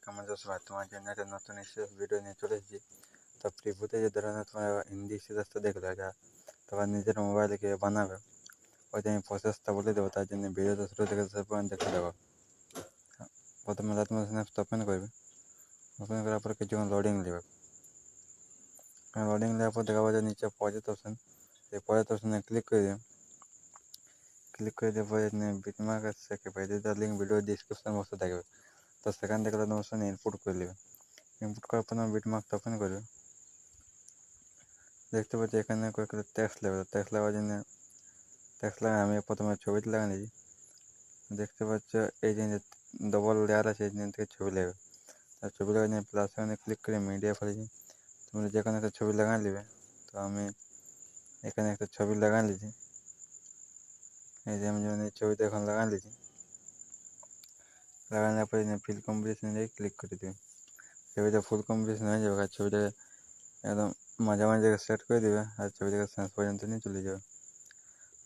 কেমন আছো সবাই? তোমার জন্য একটা নতুন স্টেটাস ভিডিও নিয়ে চলে এসেছি। তো প্রিভিউতে যে ধরনের তোমার হিন্দি স্টেটাসটা দেখলে, এটা তোমার নিজের মোবাইলে গিয়ে বানাবে, ওইটা আমি প্রসেসটা বলে দেবো। তার জন্য ভিডিওটা শুরু থেকে শেষ পর্যন্ত দেখে দেবো। প্রথমে তোমার স্ন্যাপটা ওপেন করবে। ওপেন করার পর কিছুক্ষণ লোডিং নেবে। লোডিং নেওয়ার পর দেখা পাচ্ছে নিচে প্রজেক্ট অপশন, এই প্রজেক্ট অপশনে ক্লিক করে দেবে। ক্লিক করে দেওয়ার পরে বিটমার্ক আসছে, এটার লিঙ্ক ভিডিও ডিসক্রিপশন বক্সে থাকবে। তো সেখান থেকে তোমার সঙ্গে ইনপুট করে নেবে। ইনপুট করার পর তোমার বিটমার্কটা ওপেন করবে। দেখতে পাচ্ছি এখানে কয়েকটা ট্যাক্স লাগবে। ট্যাক্স লাগার জন্য ট্যাক্স লাগাই আমি প্রথমে ছবিটা লাগিয়ে নিয়েছি। দেখতে পাচ্ছ এই যে ডবল লেয়ার আছে, এই থেকে ছবি লাগবে। আর ছবি লাগাই নিয়ে প্লাস এখানে ক্লিক করে মিডিয়া ফেলেছি। তোমরা যেখানে একটা ছবি লাগাই নেবে। তো আমি এখানে একটা ছবি লাগাই নিয়েছি। এই যে আমি যেমন এই ছবিটা এখন লাগাই নিয়েছি। লাগানোর পরে ফিল কম্পোজিশনে দিয়ে ক্লিক করে দেবে। ছবিটা ফুল কম্পোজিশন হয়ে যাবে। আর ছবিটাকে একদম মাঝামাঝি জায়গায় সেট করে দেবে। আর ছবিটাকে শেষ পর্যন্ত নিয়ে চলে যাবে।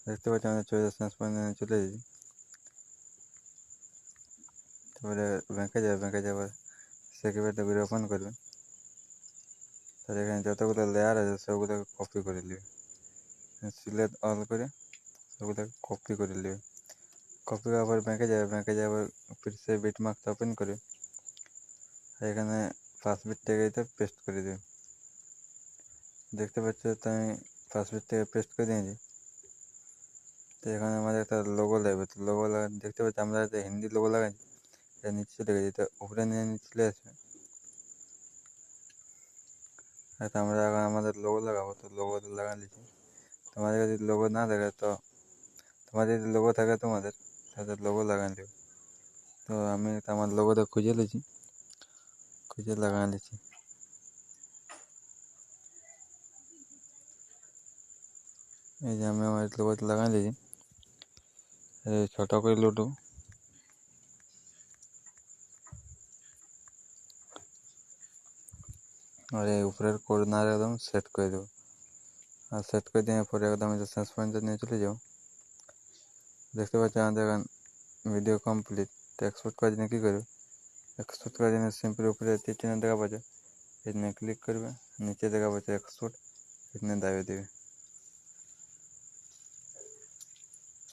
দেখতে পাচ্ছি আমাদের ছবিটা শেষ পর্যন্ত নিয়ে চলে এসেছি। তারপরে ব্যাংকে যাবে। ব্যাংকে যাবার সেকেন্ডটা ভিডিও ওপেন করবে। তাহলে এখানে যতগুলো লেয়ার আছে সবগুলোকে কপি করে নেবে। সিলেক্ট অল করে সবগুলোকে কপি করে নেবে। কপি করার পর ব্যাংকে যাবে। ব্যাংকে যাওয়ার ফির সে বিটমার্কটা ওপেন করে এখানে ফার্স্ট বিট থেকে এটা পেস্ট করে দেবে। দেখতে পাচ্ছ তো আমি ফার্স্ট বিট থেকে পেস্ট করে দিয়েছি। তো এখানে আমাদের একটা লোগো লাগবে। তো লোগো দেখতে পাচ্ছি আমরা একটা হিন্দি লোগো লাগাচ্ছি, এটা নিচে চলে গেছি। তো উপরে নিয়ে চলে আসবে। হয়তো আমরা এখন আমাদের লোগো লাগাবো। তো লোগো লাগা নিচ্ছি। তোমাদের যদি লোগো না থাকে, তো তোমাদের যদি লোগো থাকে তোমাদের, তাদের লোগো লাগাই নেবে। তো আমি আমার লোগোটা খুঁজে নিয়েছি, খুঁজে লাগাই নিচ্ছি। এই যে আমি আমার লোগোটা লাগাই নিয়েছি। ছোটো করে লুটু আর এই উপরের কর্নার একদম সেট করে দেবো। আর সেট করে দেওয়ার পরে একদম শেষ পর্যন্ত নিয়ে চলে যাও। দেখতে পাচ্ছি আমাদের এখন ভিডিও কমপ্লিট। তো এক্সপোর্ট করার জন্য কী করবে? এক্সপোর্ট করার জন্য সিম্পল উপরে তীর চিহ্ন দেখা পাচ্ছে, এখানে ক্লিক করবে। নিচে দেখা পাচ্ছে এক্সপোর্ট, এখানে দাবিয়ে দেবে।